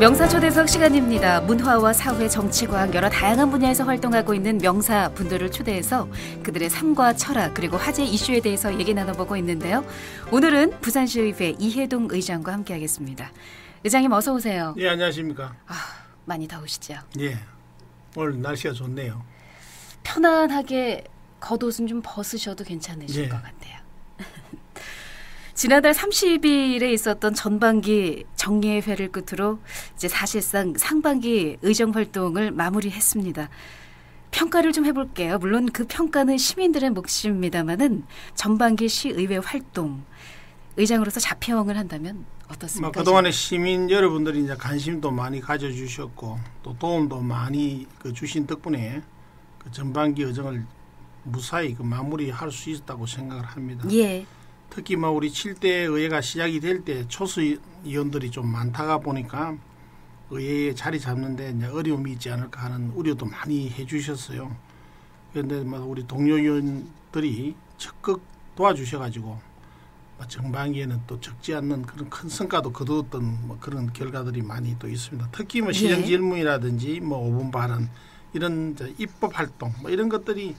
명사초대석 시간입니다. 문화와 사회, 정치과학 여러 다양한 분야에서 활동하고 있는 명사분들을 초대해서 그들의 삶과 철학 그리고 화제 이슈에 대해서 얘기 나눠보고 있는데요. 오늘은 부산시의회 이해동 의장과 함께하겠습니다. 의장님 어서 오세요. 예, 안녕하십니까. 많이 더우시죠? 예, 오늘 날씨가 좋네요. 편안하게 겉옷은 좀 벗으셔도 괜찮으실 예. 것 같아요. 지난달 30일에 있었던 전반기 정례회를 끝으로 이제 사실상 상반기 의정 활동을 마무리했습니다. 평가를 좀 해볼게요. 물론 그 평가는 시민들의 몫입니다만은 전반기 시의회 활동 의장으로서 자평을 한다면 어떻습니까? 그동안에 시민 여러분들이 이제 관심도 많이 가져주셨고 또 도움도 많이 주신 덕분에 그 전반기 의정을 무사히 마무리할 수 있었다고 생각을 합니다. 예. 특히 우리 7대 의회가 시작이 될 때 초수 의원들이 좀 많다가 보니까 의회에 자리 잡는데 이제 어려움이 있지 않을까 하는 우려도 많이 해주셨어요. 그런데 우리 동료 의원들이 적극 도와주셔가지고 전반기에는 또 적지 않는 그런 큰 성과도 거두었던 그런 결과들이 많이 또 있습니다. 특히 시정 질문이라든지 5분 발언 이런 입법 활동 이런 것들이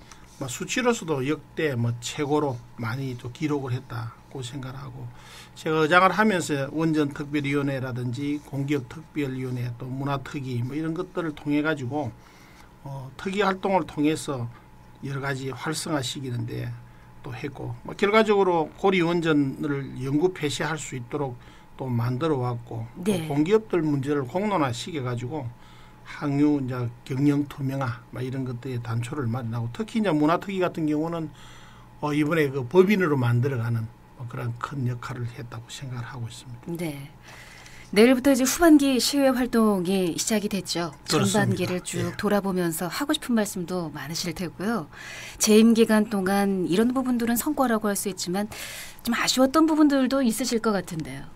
수치로서도 역대 최고로 많이 또 기록을 했다고 생각하고 제가 의장을 하면서 원전특별위원회라든지 공기업특별위원회 또 문화특위 이런 것들을 통해 가지고 특위 활동을 통해서 여러 가지 활성화시키는데 또 했고 결과적으로 고리 원전을 영구 폐쇄할 수 있도록 또 만들어 왔고 네. 또 공기업들 문제를 공론화시켜 가지고 항유 이제 경영 투명화 이런 것들의 단초를 마련하고 특히 이제 문화특위 같은 경우는 이번에 그 법인으로 만들어가는 그런 큰 역할을 했다고 생각을 하고 있습니다. 네. 내일부터 이제 후반기 시의회 활동이 시작이 됐죠. 그렇습니다. 전반기를 쭉 예. 돌아보면서 하고 싶은 말씀도 많으실 테고요. 재임 기간 동안 이런 부분들은 성과라고 할 수 있지만 좀 아쉬웠던 부분들도 있으실 것 같은데요.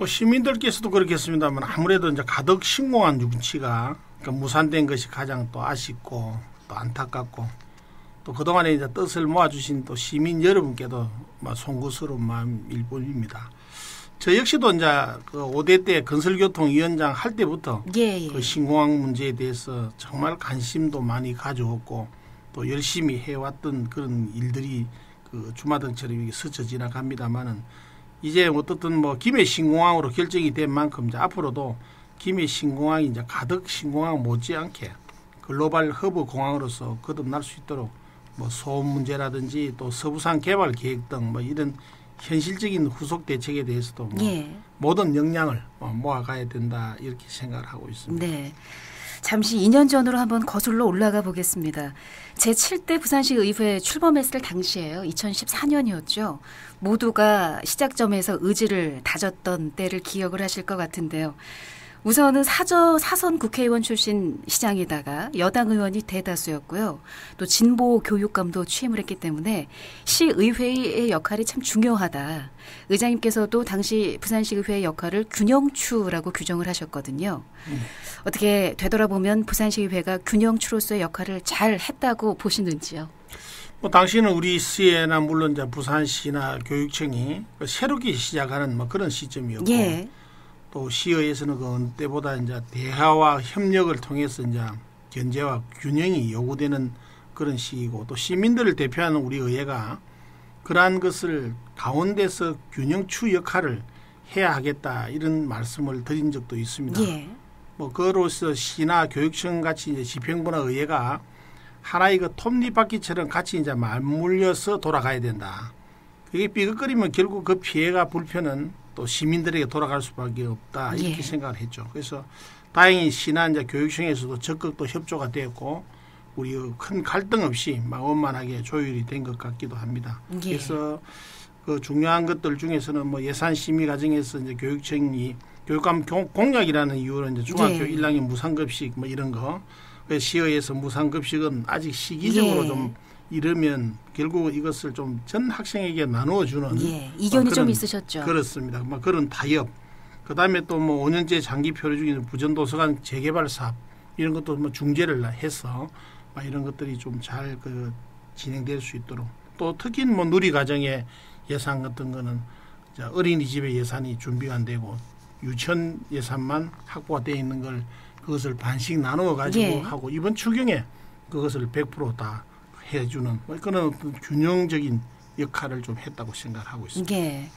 시민들께서도 그렇겠습니다만 아무래도 이제 가덕 신공한 유치가 무산된 것이 가장 또 아쉽고 또 안타깝고 또 그동안에 이제 뜻을 모아주신 또 시민 여러분께도 송구스러운 마음일 뿐입니다. 저 역시도 이제 그 5대 때 건설교통위원장 할 때부터 그 신공항 문제에 대해서 정말 관심도 많이 가져왔고 또 열심히 해왔던 그런 일들이 그 주마등처럼 스쳐 지나갑니다만은 이제 어떻든 김해 신공항으로 결정이 된 만큼 이제 앞으로도 김해 신공항이 이제 가덕 신공항 못지않게 글로벌 허브 공항으로서 거듭날 수 있도록 소음 문제라든지 또 서부산 개발 계획 등 이런 현실적인 후속 대책에 대해서도 모든 역량을 모아가야 된다 이렇게 생각을 하고 있습니다. 네. 잠시 2년 전으로 한번 거슬러 올라가 보겠습니다. 제7대 부산시 의회 출범했을 당시에요. 2014년이었죠. 모두가 시작점에서 의지를 다졌던 때를 기억을 하실 것 같은데요. 우선은 사선 국회의원 출신 시장에다가 여당 의원이 대다수였고요. 또 진보 교육감도 취임을 했기 때문에 시의회의 역할이 참 중요하다. 의장님께서도 당시 부산시의회의 역할을 균형추라고 규정을 하셨거든요. 어떻게 되돌아보면 부산시의회가 균형추로서의 역할을 잘 했다고 보시는지요? 당시는 우리 시에나 물론 이제 부산시나 교육청이 새롭게 시작하는 그런 시점이었고 또 시의회에서는 그 어느 때보다 이제 대화와 협력을 통해서 이제 견제와 균형이 요구되는 그런 시기고 또 시민들을 대표하는 우리 의회가 그러한 것을 가운데서 균형추 역할을 해야 하겠다 이런 말씀을 드린 적도 있습니다. 그로서 시나 교육청 같이 이제 지평분화 의회가 하나의 그 톱니바퀴처럼 같이 이제 맞물려서 돌아가야 된다. 그게 삐걱거리면 결국 그 피해가 불편은 또 시민들에게 돌아갈 수밖에 없다 이렇게 생각을 했죠. 그래서 다행히 시나 이제 교육청에서도 적극 또 협조가 되었고 우리 큰 갈등 없이 원만하게 조율이 된 것 같기도 합니다. 그래서 그 중요한 것들 중에서는 예산 심의 과정에서 이제 교육청이 교육감 공약이라는 이유로 이제 중학교 1학년 무상급식 이런 거 시의회에서 무상급식은 아직 시기적으로 좀 이러면 결국 이것을 좀 전 학생에게 나누어주는 이견이 좀 있으셨죠. 그렇습니다. 그런 타협. 그다음에 또 5년제 장기 표류 중에 부전도서관 재개발 사업 이런 것도 중재를 해서 이런 것들이 좀 잘 진행될 수 있도록 또 특히 누리과정의 예산 같은 거는 어린이집의 예산이 준비가 안 되고 유치원 예산만 확보가 되어 있는 걸 그것을 반씩 나누어 가지고 하고 이번 추경에 그것을 100% 다 해주는 그런 어떤 균형적인 역할을 좀 했다고 생각하고 있습니다.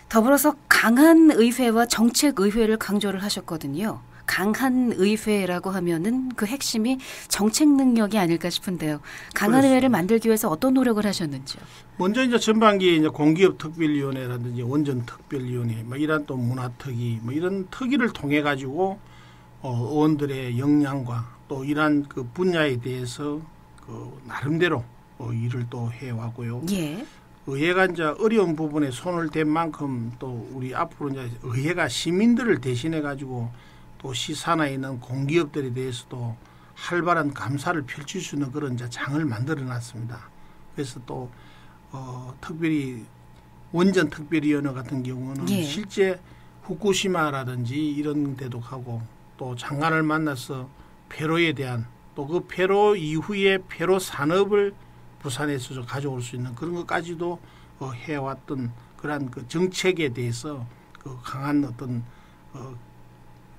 더불어서 강한 의회와 정책 의회를 강조를 하셨거든요. 강한 의회라고 하면은 그 핵심이 정책 능력이 아닐까 싶은데요. 강한 그렇습니다. 의회를 만들기 위해서 어떤 노력을 하셨는지요? 먼저 이제 전반기에 이제 공기업 특별위원회라든지 원전 특별위원회, 뭐 이런 또 문화특위, 뭐 이런 특위를 통해 가지고 의원들의 역량과 또 이러한 그 분야에 대해서 그 나름대로 일을 또 해왔고요. 의회가 이제 어려운 부분에 손을 댄 만큼 또 우리 앞으로 이제 의회가 시민들을 대신해 가지고 또 시산에 있는 공기업들에 대해서도 활발한 감사를 펼칠 수 있는 그런 이제 장을 만들어 놨습니다. 그래서 또 특별히 원전 특별위원회 같은 경우는 실제 후쿠시마라든지 이런 데도 가고 또 장관을 만나서 폐로에 대한 또 그 폐로 이후에 폐로 산업을 부산에서 가져올 수 있는 그런 것까지도 해왔던 그러한 그 정책에 대해서 그 강한 어떤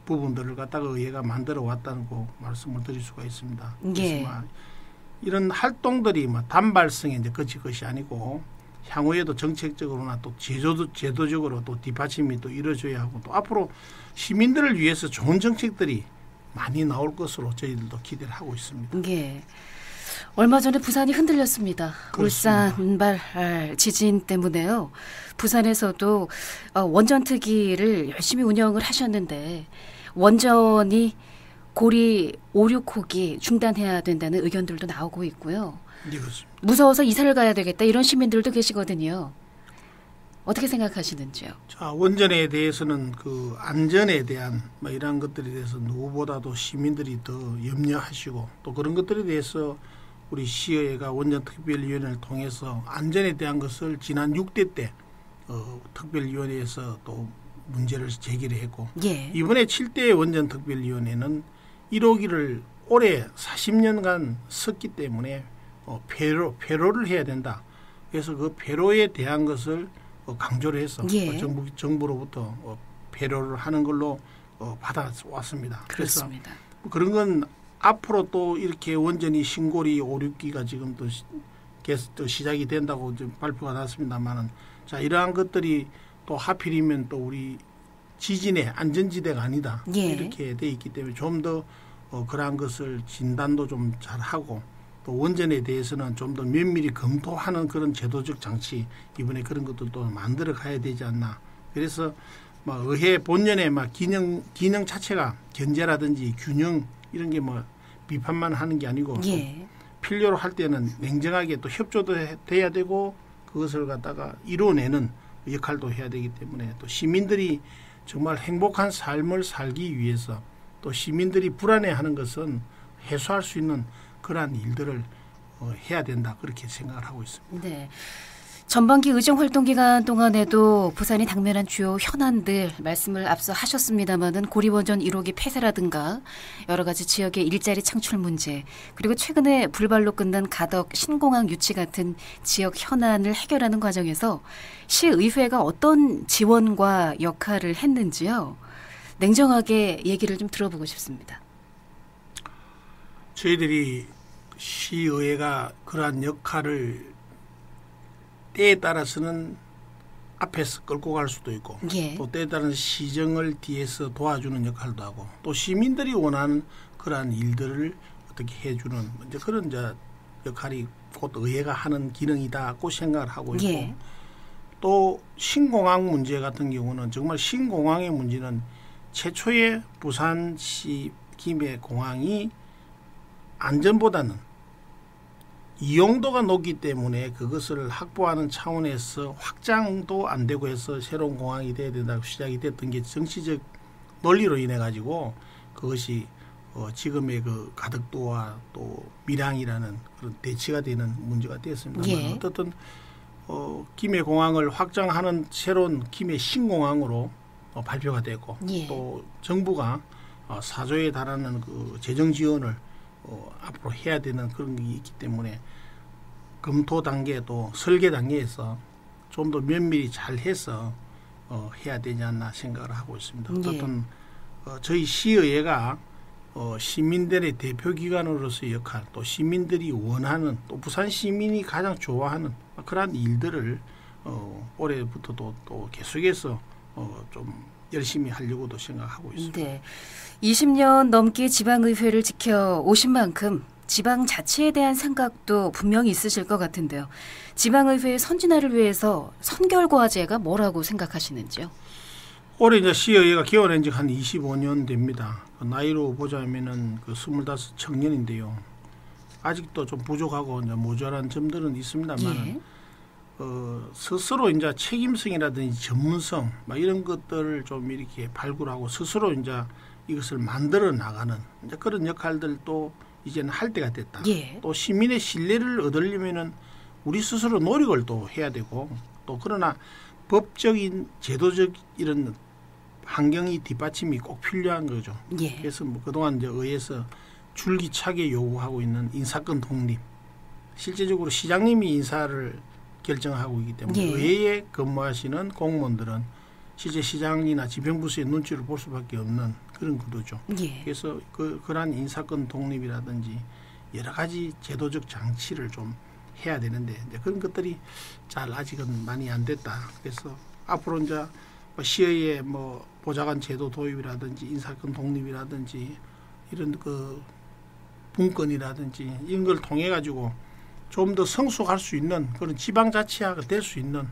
부분들을 갖다가 의회가 만들어 왔다고 말씀을 드릴 수가 있습니다. 그래서 이런 활동들이 단발성에 이제 그칠 것이 아니고 향후에도 정책적으로나 또 제도적으로 또 뒷받침이 또 이루어져야 하고 또 앞으로 시민들을 위해서 좋은 정책들이 많이 나올 것으로 저희들도 기대를 하고 있습니다. 얼마 전에 부산이 흔들렸습니다. 울산발 지진 때문에요. 부산에서도 원전 특위를 열심히 운영을 하셨는데 원전이 고리 5, 6호기 중단해야 된다는 의견들도 나오고 있고요. 그렇습니다. 무서워서 이사를 가야 되겠다 이런 시민들도 계시거든요. 어떻게 생각하시는지요? 자, 원전에 대해서는 그 안전에 대한 이러한 것들에 대해서 누구보다도 시민들이 더 염려하시고 또 그런 것들에 대해서 우리 시의회가 원전특별위원회를 통해서 안전에 대한 것을 지난 6대 때 특별위원회에서 또 문제를 제기를 했고 이번에 7대 원전특별위원회는 1호기를 올해 40년간 썼기 때문에 폐로를 해야 된다. 그래서 그 폐로에 대한 것을 강조를 해서 정부로부터 폐로를 하는 걸로 받아왔습니다. 그렇습니다. 그래서 그런 건 앞으로 또 이렇게 원전이 신고리 5, 6기가 지금 또 시작이 된다고 좀 발표가 났습니다만은 자 이러한 것들이 또 하필이면 또 우리 지진의 안전지대가 아니다 이렇게 돼 있기 때문에 좀 더 그러한 것을 진단도 좀 잘하고 또 원전에 대해서는 좀 더 면밀히 검토하는 그런 제도적 장치 이번에 그런 것들도 만들어 가야 되지 않나. 그래서 의회 본연의 기능 자체가 견제라든지 균형 이런 게 비판만 하는 게 아니고 필요로 할 때는 냉정하게 또 협조도 돼야 되고 그것을 갖다가 이뤄내는 역할도 해야 되기 때문에 또 시민들이 정말 행복한 삶을 살기 위해서 또 시민들이 불안해하는 것은 해소할 수 있는 그러한 일들을 해야 된다 그렇게 생각을 하고 있습니다. 전반기 의정 활동 기간 동안에도 부산이 당면한 주요 현안들 말씀을 앞서 하셨습니다마는 고리원전 1호기 폐쇄라든가 여러 가지 지역의 일자리 창출 문제 그리고 최근에 불발로 끝난 가덕 신공항 유치 같은 지역 현안을 해결하는 과정에서 시의회가 어떤 지원과 역할을 했는지요. 냉정하게 얘기를 좀 들어보고 싶습니다. 저희들이 시의회가 그러한 역할을 때에 따라서는 앞에서 끌고 갈 수도 있고 또 때에 따라서 시정을 뒤에서 도와주는 역할도 하고 또 시민들이 원하는 그러한 일들을 어떻게 해주는 이제 그런 이제 역할이 곧 의회가 하는 기능이다고 생각을 하고 있고 또 신공항 문제 같은 경우는 정말 신공항의 문제는 최초의 부산시 김해공항이 안전보다는 이용도가 높기 때문에 그것을 확보하는 차원에서 확장도 안 되고 해서 새로운 공항이 돼야 된다고 시작이 됐던 게 정치적 논리로 인해 가지고 그것이 지금의 그 가덕도와 또 밀양이라는 그런 대치가 되는 문제가 되었습니다. 어떻든 김해공항을 확장하는 새로운 김해 신공항으로 발표가 되고 또 정부가 4조에 달하는 그 재정 지원을 앞으로 해야 되는 그런 게 있기 때문에 검토 단계 또 설계 단계에서 좀 더 면밀히 잘 해서 해야 되지 않나 생각을 하고 있습니다. 어쨌든 저희 시의회가 시민들의 대표기관으로서의 역할, 또 시민들이 원하는, 또 부산 시민이 가장 좋아하는 그러한 일들을 올해부터도 또 계속해서 좀 열심히 하려고도 생각하고 있습니다. 네. 20년 넘게 지방의회를 지켜오신 만큼 지방자치에 대한 생각도 분명히 있으실 것 같은데요. 지방의회의 선진화를 위해서 선결과제가 뭐라고 생각하시는지요? 올해 이제 시의회가 개원한 지 한 25년 됩니다. 나이로 보자면은 25 청년인데요. 아직도 좀 부족하고 이제 모자란 점들은 있습니다만, 스스로 이제 책임성이라든지 전문성 이런 것들을 좀 이렇게 발굴하고 스스로 이제 이것을 만들어 나가는 이제 그런 역할들도 이제는 할 때가 됐다. 또 시민의 신뢰를 얻으려면은 우리 스스로 노력을 또 해야 되고, 또 그러나 법적인 제도적 이런 환경이 뒷받침이 꼭 필요한 거죠. 그래서 그동안 이제 의회에서 줄기차게 요구하고 있는 인사권 독립, 실제적으로 시장님이 인사를 결정하고 있기 때문에 의회에 근무하시는 공무원들은 실제 시장이나 지방부서의 눈치를 볼 수밖에 없는 그런 구도죠. 그래서 그러한 인사권 독립이라든지 여러 가지 제도적 장치를 좀 해야 되는데 이제 그런 것들이 잘 아직은 많이 안 됐다. 그래서 앞으로 이제 시의회 보좌관 제도 도입이라든지 인사권 독립이라든지 이런 분권이라든지 이런 걸 통해 가지고 좀 더 성숙할 수 있는 그런 지방자치화가 될 수 있는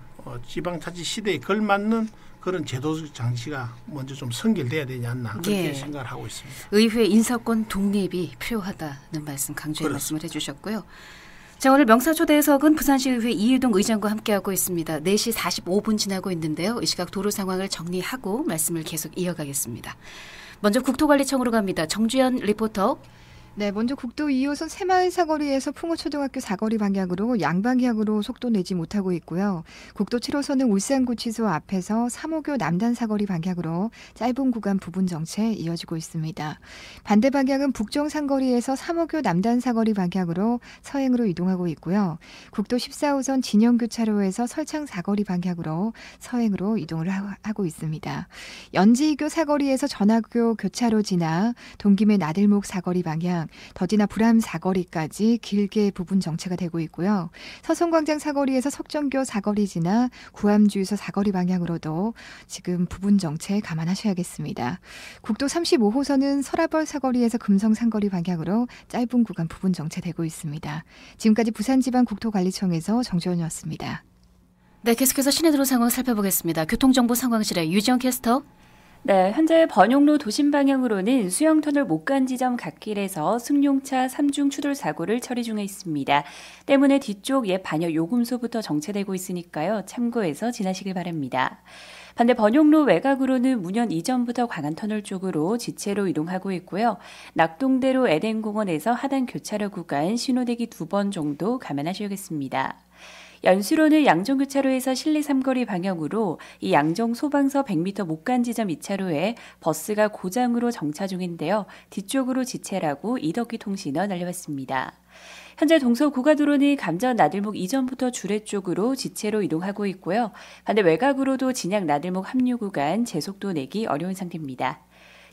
지방자치 시대에 걸맞는 그런 제도적 장치가 먼저 좀 선결돼야 되지 않나 그렇게 생각을 하고 있습니다. 의회 인사권 독립이 필요하다는 말씀 강조의 말씀을 해주셨고요. 자, 오늘 명사초대석은 부산시의회 이해동 의장과 함께하고 있습니다. 4시 45분 지나고 있는데요. 이 시각 도로 상황을 정리하고 말씀을 계속 이어가겠습니다. 먼저 국토관리청으로 갑니다. 정주연 리포터. 네, 먼저 국도 2호선 새마을 사거리에서 풍호초등학교 사거리 방향으로 양방향으로 속도 내지 못하고 있고요. 국도 7호선은 울산구치소 앞에서 3호교 남단 사거리 방향으로 짧은 구간 부분 정체 이어지고 있습니다. 반대 방향은 북정 상거리에서 3호교 남단 사거리 방향으로 서행으로 이동하고 있고요. 국도 14호선 진영교차로에서 설창 사거리 방향으로 서행으로 이동을 하고 있습니다. 연지이교 사거리에서 전화교 교차로 지나 동김의 나들목 사거리 방향, 더 지나 불암 사거리까지 길게 부분 정체가 되고 있고요. 서성광장 사거리에서 석정교 사거리 지나 구암주유소 사거리 방향으로도 지금 부분 정체 감안하셔야겠습니다. 국도 35호선은 서라벌 사거리에서 금성 상거리 방향으로 짧은 구간 부분 정체되고 있습니다. 지금까지 부산지방국토관리청에서 정주연이었습니다. 네, 계속해서 시내도로 상황 살펴보겠습니다. 교통정보 상황실의 유지영 캐스터. 네, 현재 번용로 도심 방향으로는 수영터널 못 간 지점 갓길에서 승용차 3중 추돌 사고를 처리 중에 있습니다. 때문에 뒤쪽 옛 반여 요금소부터 정체되고 있으니까요. 참고해서 지나시길 바랍니다. 반대 번용로 외곽으로는 문현 이전부터 광안터널 쪽으로 지체로 이동하고 있고요. 낙동대로 에덴공원에서 하단 교차로 구간 신호대기 2번 정도 감안하셔야겠습니다. 연수로는 양정교차로에서 실내 삼거리 방향으로 이 양정 소방서 100m 못 간 지점 2차로에 버스가 고장으로 정차 중인데요. 뒤쪽으로 지체라고 이덕기 통신원 알려왔습니다. 현재 동서고가도로는 감전 나들목 이전부터 주례 쪽으로 지체로 이동하고 있고요. 반대 외곽으로도 진양 나들목 합류 구간 제속도 내기 어려운 상태입니다.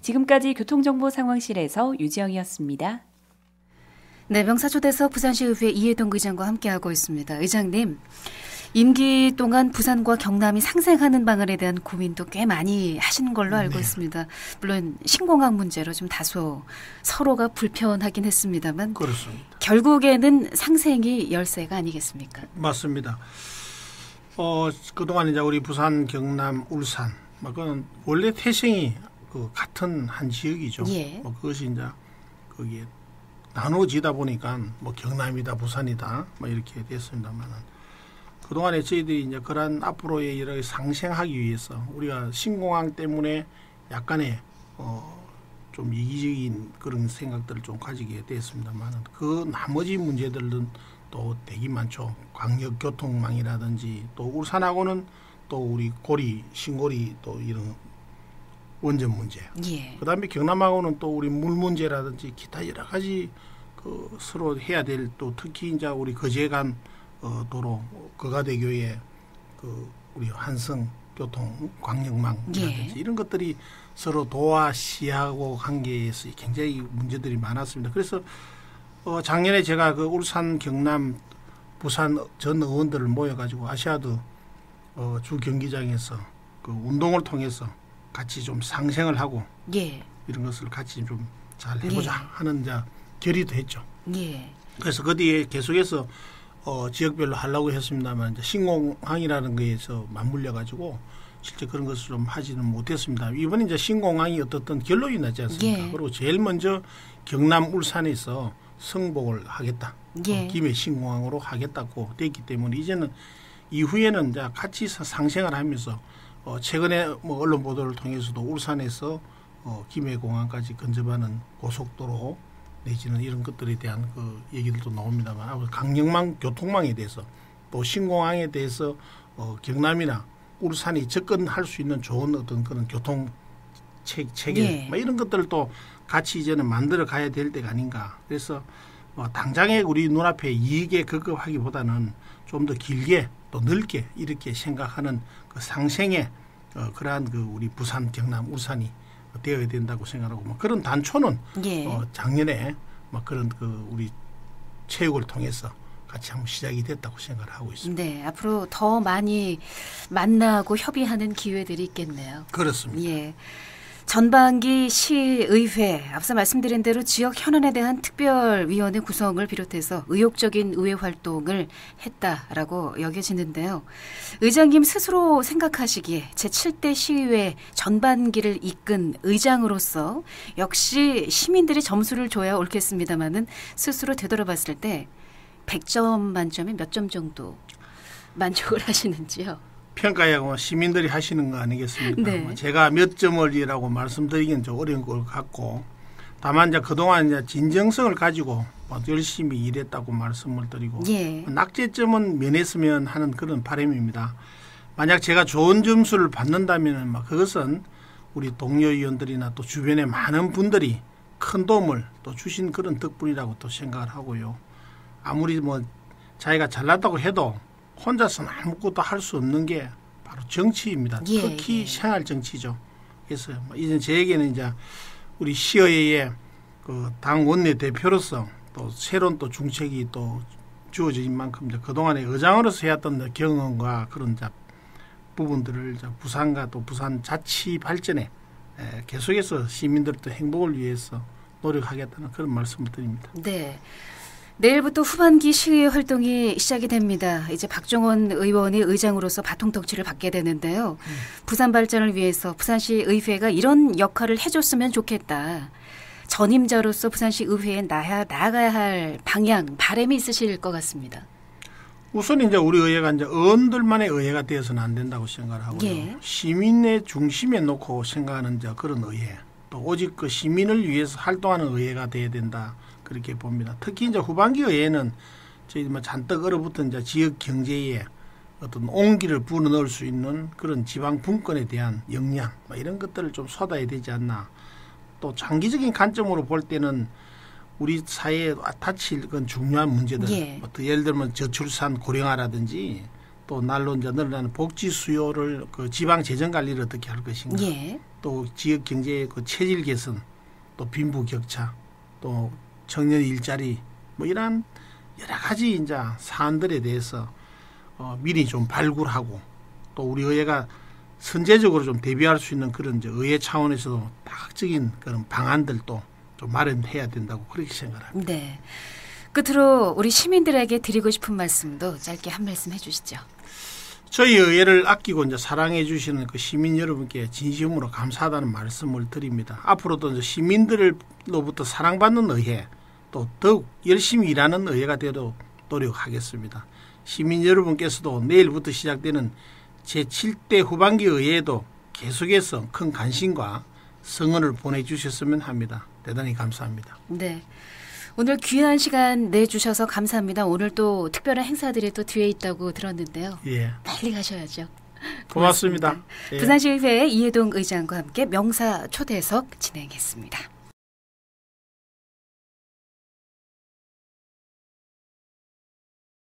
지금까지 교통정보 상황실에서 유지영이었습니다. 네, 명사초대석 부산시의회 이해동 의장과 함께하고 있습니다. 의장님, 임기 동안 부산과 경남이 상생하는 방안에 대한 고민도 꽤 많이 하신 걸로 알고 있습니다. 물론 신공항 문제로 좀 다소 서로가 불편하긴 했습니다만 그렇습니다. 결국에는 상생이 열쇠가 아니겠습니까? 맞습니다. 그동안 이제 우리 부산, 경남, 울산 그건 원래 태생이 같은 한 지역이죠. 그것이 이제 거기에 나눠지다 보니까 경남이다 부산이다 이렇게 됐습니다만은 그동안에 저희들이 이제 그런 앞으로의 여러 가지 상생하기 위해서 우리가 신공항 때문에 약간의 좀 이기적인 그런 생각들을 좀 가지게 됐습니다만은 그 나머지 문제들은 또 되게 많죠. 광역교통망이라든지 또 울산하고는 또 우리 고리, 신고리 또 이런 원전 문제. 그다음에 경남하고는 또 우리 물 문제라든지 기타 여러 가지 서로 해야 될 또 특히 이제 우리 거제간 도로 거가대교에 우리 한성 교통, 광역망이라든지 이런 것들이 서로 도와 시하고 관계에서 굉장히 문제들이 많았습니다. 그래서 작년에 제가 그 울산, 경남, 부산 전 의원들을 모여가지고 아시아드 주 경기장에서 그 운동을 통해서 같이 좀 상생을 하고 이런 것을 같이 좀 잘 해보자 하는 결의도 했죠. 그래서 그 뒤에 계속해서 지역별로 하려고 했습니다만 이제 신공항이라는 거에서 맞물려 가지고 실제 그런 것을 좀 하지는 못했습니다. 이번에 이제 신공항이 어떻든 결론이 나지 않습니까? 그리고 제일 먼저 경남 울산에서 승복을 하겠다. 김해 신공항으로 하겠다고 됐기 때문에 이제는 이후에는 이제 같이 상생을 하면서 최근에 뭐 언론 보도를 통해서도 울산에서 김해공항까지 근접하는 고속도로 내지는 이런 것들에 대한 그 얘기들도 나옵니다만 강력망 교통망에 대해서 또 신공항에 대해서 경남이나 울산이 접근할 수 있는 좋은 어떤 그런 교통 체계 뭐 이런 것들을 또 같이 이제는 만들어 가야 될 때가 아닌가. 그래서 당장에 우리 눈앞에 이익에 급급하기보다는 좀 더 길게 또 넓게 이렇게 생각하는 그 상생의 그러한 그 우리 부산, 경남, 울산이 되어야 된다고 생각하고 뭐 그런 단초는 작년에 막 그런 그 우리 체육을 통해서 같이 한번 시작이 됐다고 생각을 하고 있습니다. 네, 앞으로 더 많이 만나고 협의하는 기회들이 있겠네요. 그렇습니다. 전반기 시의회 앞서 말씀드린 대로 지역 현안에 대한 특별위원회 구성을 비롯해서 의욕적인 의회 활동을 했다라고 여겨지는데요. 의장님 스스로 생각하시기에 제7대 시의회 전반기를 이끈 의장으로서 역시 시민들이 점수를 줘야 옳겠습니다마는 스스로 되돌아봤을 때 100점 만점에 몇 점 정도 만족을 하시는지요? 평가하고 시민들이 하시는 거 아니겠습니까? 제가 몇 점을이라고 말씀드리기는 좀 어려운 것 같고 다만 이제 그동안 이제 진정성을 가지고 열심히 일했다고 말씀을 드리고 낙제점은 면했으면 하는 그런 바람입니다. 만약 제가 좋은 점수를 받는다면 그것은 우리 동료 의원들이나 또 주변의 많은 분들이 큰 도움을 또 주신 그런 덕분이라고 또 생각을 하고요. 아무리 뭐 자기가 잘났다고 해도 혼자서는 아무것도 할 수 없는 게 바로 정치입니다. 특히 생활 정치죠. 그래서 이제 저에게는 이제 우리 시의회의 그 당 원내 대표로서 또 새로운 또 중책이 또 주어진 만큼 이제 그동안에 의장으로서 해왔던 경험과 그런 부분들을 부산과 또 부산 자치 발전에 계속해서 시민들의 행복을 위해서 노력하겠다는 그런 말씀을 드립니다. 네. 내일부터 후반기 시의회 활동이 시작이 됩니다. 이제 박종원 의원이 의장으로서 바통 터치를 받게 되는데요. 부산 발전을 위해서 부산시 의회가 이런 역할을 해줬으면 좋겠다. 전임자로서 부산시 의회에 나아가야 할 방향, 바람이 있으실 것 같습니다. 우선 이제 우리 의회가 이제 의원들만의 의회가 되어서는 안 된다고 생각을 하고요. 시민의 중심에 놓고 생각하는 그런 의회, 또 오직 그 시민을 위해서 활동하는 의회가 돼야 된다. 그렇게 봅니다. 특히 이제 후반기 의회는 저희 뭐 잔뜩 얼어붙은 이제 지역 경제에 어떤 온기를 불어넣을 수 있는 그런 지방 분권에 대한 역량 이런 것들을 좀 쏟아야 되지 않나. 또 장기적인 관점으로 볼 때는 우리 사회에 닥칠 그런 중요한 문제들, 예를 들면 저출산 고령화라든지 또 날로 이제 늘어나는 복지 수요를 그 지방 재정 관리를 어떻게 할 것인가. 또 지역 경제의 그 체질 개선, 또 빈부 격차, 또 청년 일자리 뭐 이런 여러 가지 이제 사안들에 대해서 미리 좀 발굴하고 또 우리 의회가 선제적으로 좀 대비할 수 있는 그런 이제 의회 차원에서도 다각적인 그런 방안들도 좀 마련해야 된다고 그렇게 생각합니다. 네. 끝으로 우리 시민들에게 드리고 싶은 말씀도 짧게 한 말씀 해주시죠. 저희 의회를 아끼고 이제 사랑해 주시는 그 시민 여러분께 진심으로 감사하다는 말씀을 드립니다. 앞으로도 이제 시민들로부터 사랑받는 의회, 또 더욱 열심히 일하는 의회가 되도록 노력하겠습니다. 시민 여러분께서도 내일부터 시작되는 제7대 후반기 의회에도 계속해서 큰 관심과 성원을 보내주셨으면 합니다. 대단히 감사합니다. 네. 오늘 귀한 시간 내주셔서 감사합니다. 오늘 또 특별한 행사들이 또 뒤에 있다고 들었는데요. 빨리 가셔야죠. 고맙습니다. 부산시의회 이해동 의장과 함께 명사 초대석 진행했습니다.